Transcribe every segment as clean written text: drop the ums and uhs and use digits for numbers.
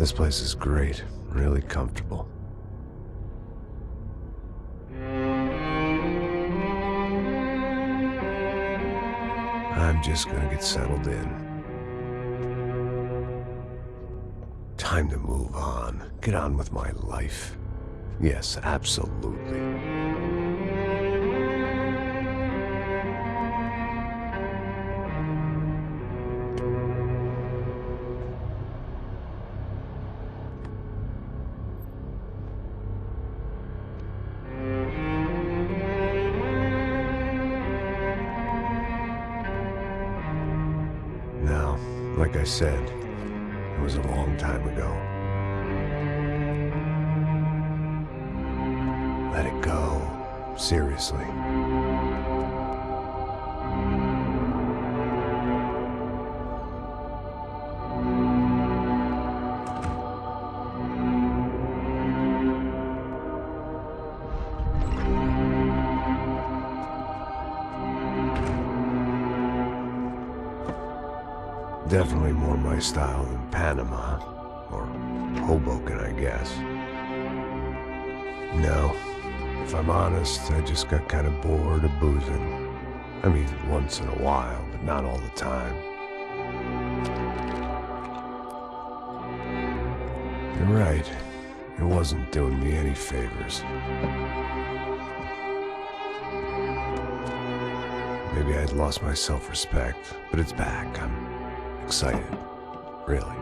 This place is great, really comfortable. I'm just gonna get settled in. Time to move on. Get on with my life. Yes, absolutely. Now, like I said, it was a long time ago. Let it go. Seriously. Definitely more my style than Panama, or Hoboken, I guess. No, if I'm honest, I just got kind of bored of boozing. I mean, once in a while, but not all the time. You're right, it wasn't doing me any favors. Maybe I'd lost my self-respect, but it's back. I'm excited, really.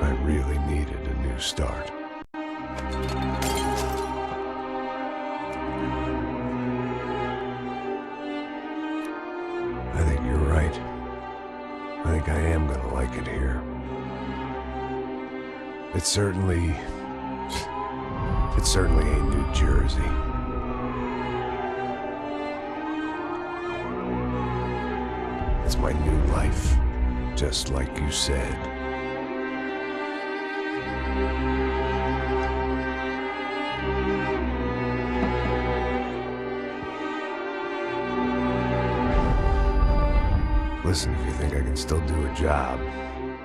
I really needed a new start. I think you're right. I think I am gonna like it here. It certainly ain't New Jersey. It's my new life, just like you said. Listen, if you think I can still do a job,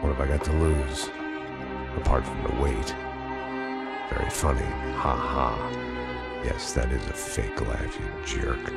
what have I got to lose? Apart from the weight. Very funny, ha ha. Yes, that is a fake laugh, you jerk.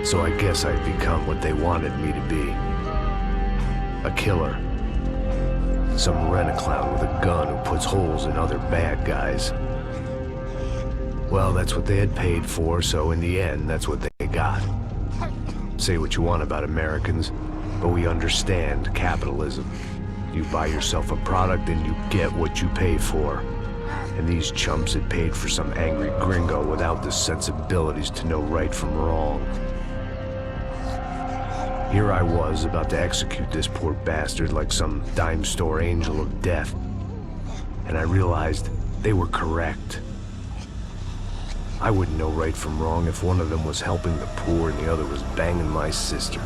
So I guess I'd become what they wanted me to be. A killer. Some rent-a-clown with a gun who puts holes in other bad guys. Well, that's what they had paid for, so in the end, that's what they got. Say what you want about Americans, but we understand capitalism. You buy yourself a product and you get what you pay for. And these chumps had paid for some angry gringo without the sensibilities to know right from wrong. Here I was, about to execute this poor bastard like some dime store angel of death. And I realized they were correct. I wouldn't know right from wrong if one of them was helping the poor and the other was banging my sister.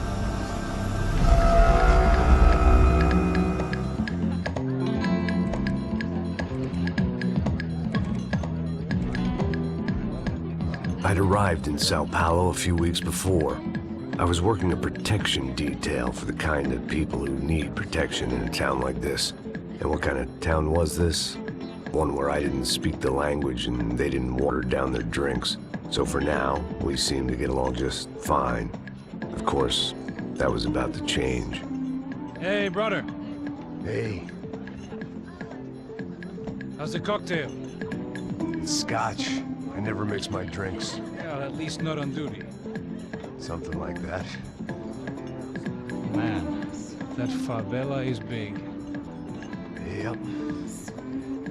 I'd arrived in Sao Paulo a few weeks before. I was working a protection detail for the kind of people who need protection in a town like this. And what kind of town was this? One where I didn't speak the language and they didn't water down their drinks. So for now, we seemed to get along just fine. Of course, that was about to change. Hey, brother. Hey. How's the cocktail? It's scotch. I never mix my drinks. Yeah, at least not on duty. Something like that. Man, that favela is big. Yep.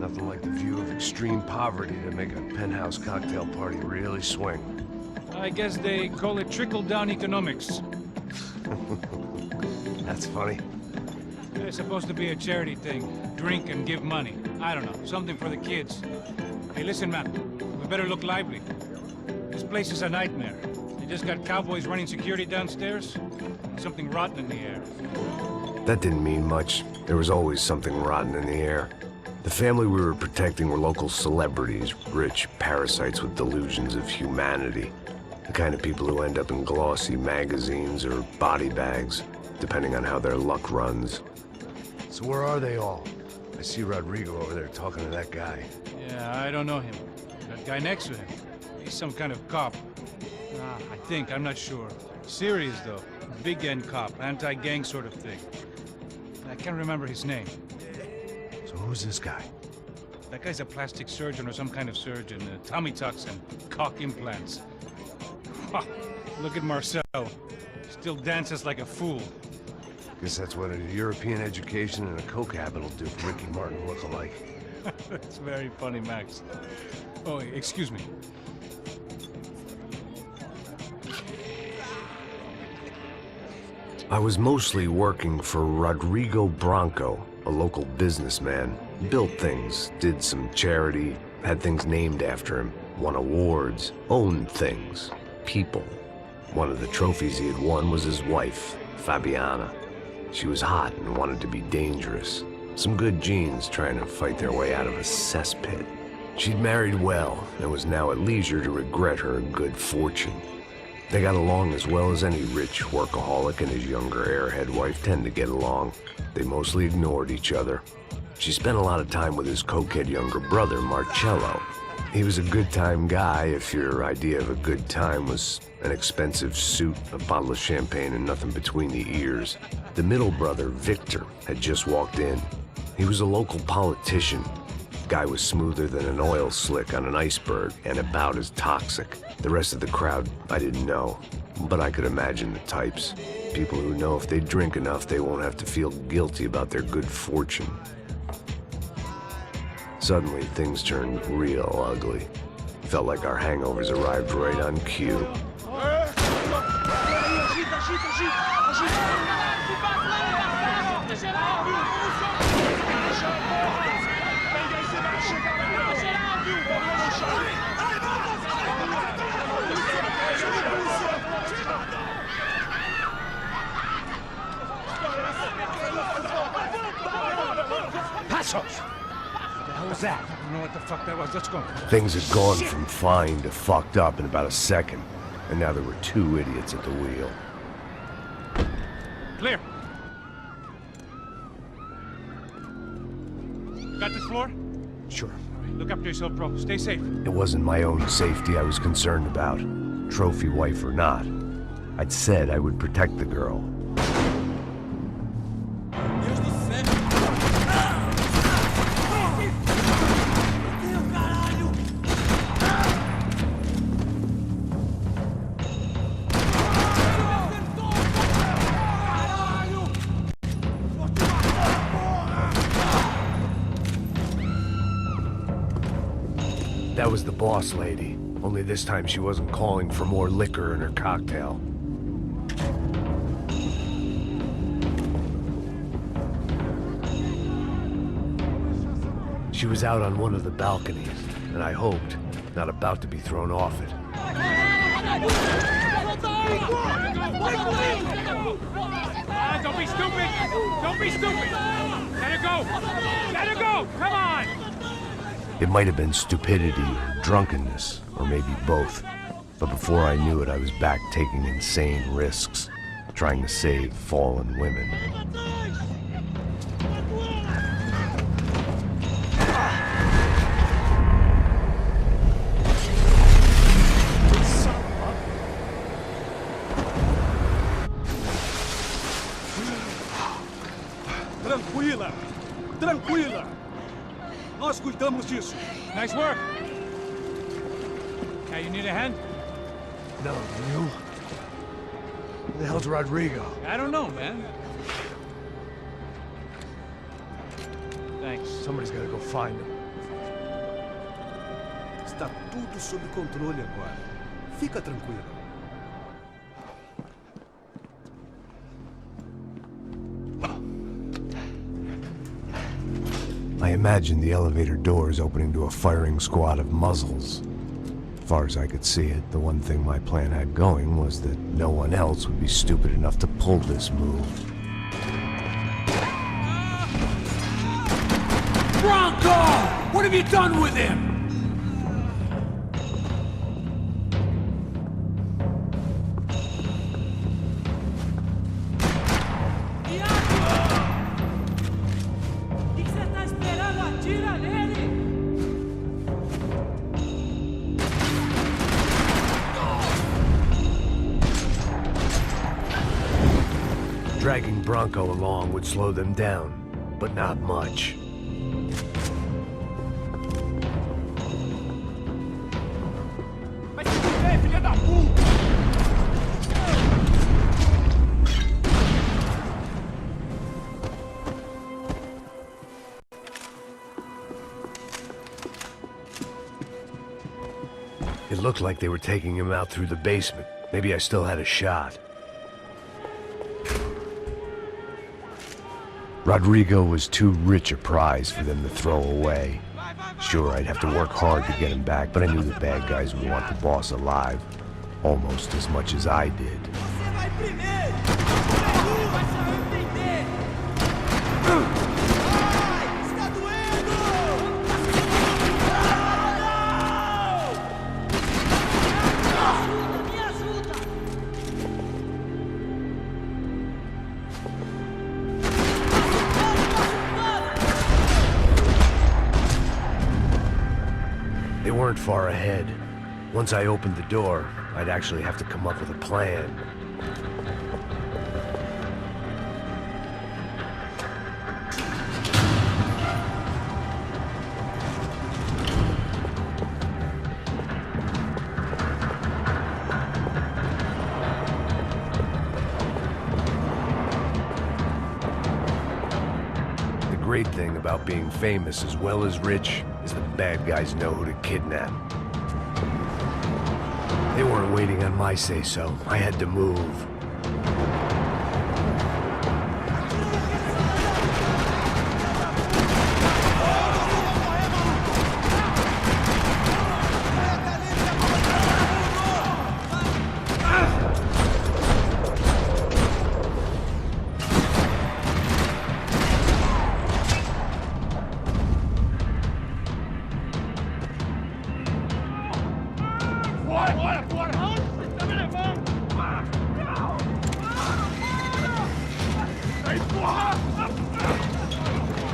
Nothing like the view of extreme poverty to make a penthouse cocktail party really swing. I guess they call it trickle-down economics. That's funny. It's supposed to be a charity thing. Drink and give money. I don't know, something for the kids. Hey, listen, man. We better look lively. This place is a nightmare. You just got cowboys running security downstairs. Something rotten in the air. That didn't mean much. There was always something rotten in the air. The family we were protecting were local celebrities, rich parasites with delusions of humanity. The kind of people who end up in glossy magazines or body bags, depending on how their luck runs. So where are they all? I see Rodrigo over there talking to that guy. Yeah, I don't know him. That guy next to him. He's some kind of cop. I think, I'm not sure. Serious, though. Big end cop, anti-gang sort of thing. I can't remember his name. So who's this guy? That guy's a plastic surgeon or some kind of surgeon. Tummy tucks and cock implants. Look at Marcel. Still dances like a fool. Guess that's what a European education and a coke habit will do for Ricky Martin look-alike. That's very funny, Max. Oh, excuse me. I was mostly working for Rodrigo Branco, a local businessman. Built things, did some charity, had things named after him, won awards, owned things, people. One of the trophies he had won was his wife, Fabiana. She was hot and wanted to be dangerous. Some good genes trying to fight their way out of a cesspit. She'd married well and was now at leisure to regret her good fortune. They got along as well as any rich workaholic and his younger airhead wife tend to get along. They mostly ignored each other. She spent a lot of time with his cokehead younger brother, Marcello. He was a good-time guy if your idea of a good time was an expensive suit, a bottle of champagne, and nothing between the ears. The middle brother, Victor, had just walked in. He was a local politician. Guy was smoother than an oil slick on an iceberg and about as toxic. The rest of the crowd, I didn't know, but I could imagine the types. People who know if they drink enough, they won't have to feel guilty about their good fortune. Suddenly, things turned real ugly. Felt like our hangovers arrived right on cue. Passos! What the hell was that? I don't know what the fuck that was. Let's go. Things had gone from fine to fucked up in about a second, and now there were two idiots at the wheel. Clear. Got this floor? Sure. All right, look after yourself, bro. Stay safe. It wasn't my own safety I was concerned about, trophy wife or not. I'd said I would protect the girl. That was the boss lady, only this time she wasn't calling for more liquor in her cocktail. She was out on one of the balconies, and I hoped, not about to be thrown off it. Don't be stupid! Don't be stupid! Let her go! Let her go! Come on! It might have been stupidity or drunkenness, or maybe both. But before I knew it, I was back taking insane risks, trying to save fallen women. Tranquila! Tranquila! Nós cuidamos disso. Nice work. Hey, you need a hand? No, you? Who the hell's Rodrigo? I don't know, man. Thanks. Somebody's gotta go find him. Está tudo sob controle agora. Fica tranquilo. I imagined the elevator doors opening to a firing squad of muzzles. As far as I could see it, the one thing my plan had going was that no one else would be stupid enough to pull this move. Bronco! What have you done with him? Dragging Bronco along would slow them down, but not much. It looked like they were taking him out through the basement. Maybe I still had a shot. Rodrigo was too rich a prize for them to throw away. Sure, I'd have to work hard to get him back, but I knew the bad guys would want the boss alive, almost as much as I did. They weren't far ahead. Once I opened the door, I'd actually have to come up with a plan. The great thing about being famous as well as rich is the bad guys know who to kidnap. They weren't waiting on my say-so. I had to move.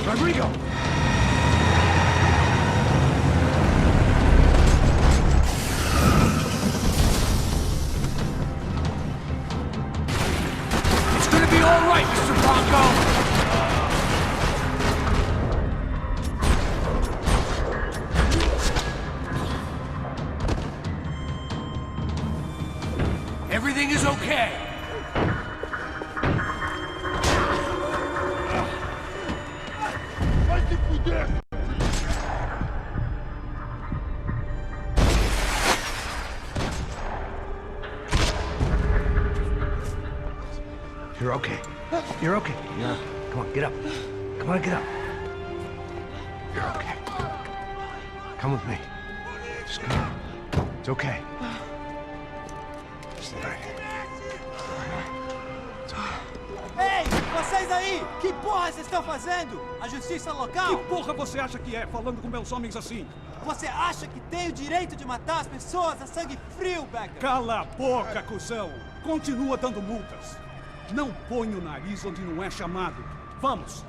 Rodrigo! It's gonna be all right, Mr. Bronco! Everything is okay. You're okay. You're okay. Yeah. Come on, get up. Come on, get up. You're okay. Come with me. Just come on. It's okay. Just lie here. It's okay. Ei, vocês aí! Que porra vocês estão fazendo? A justiça local? Que porra você acha que é, falando com meus homens assim? Você acha que tem o direito de matar as pessoas a sangue frio, Becker? Cala a boca, cuzão! Continua dando multas. Não põe o nariz onde não é chamado. Vamos!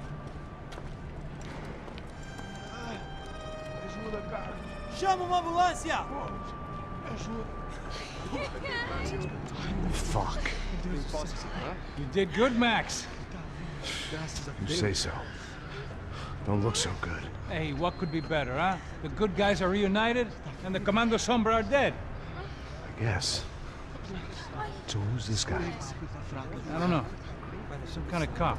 Ajuda, cara. Chama uma ambulância! Fuck. You did good, Max. You say so. Don't look so good. Hey, what could be better, huh? The good guys are reunited, and the Commando Sombra are dead. I guess. So who's this guy? I don't know. Some kind of cop.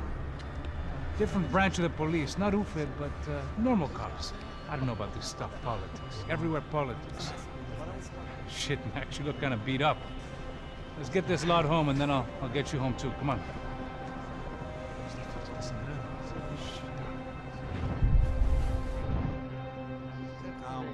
Different branch of the police. Not UFID, but normal cops. I don't know about this stuff, politics. Everywhere politics. Shit, Max, you look kind of beat up. Let's get this lot home, and then I'll get you home too. Come on. Calma.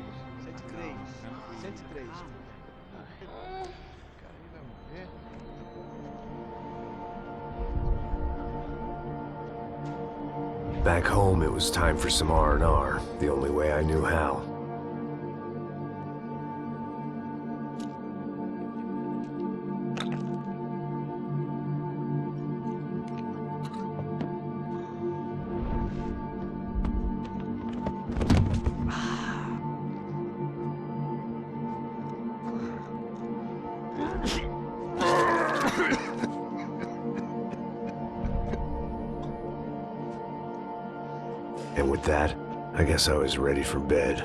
103. 103. Back home, it was time for some R&R, the only way I knew how. And with that, I guess I was ready for bed.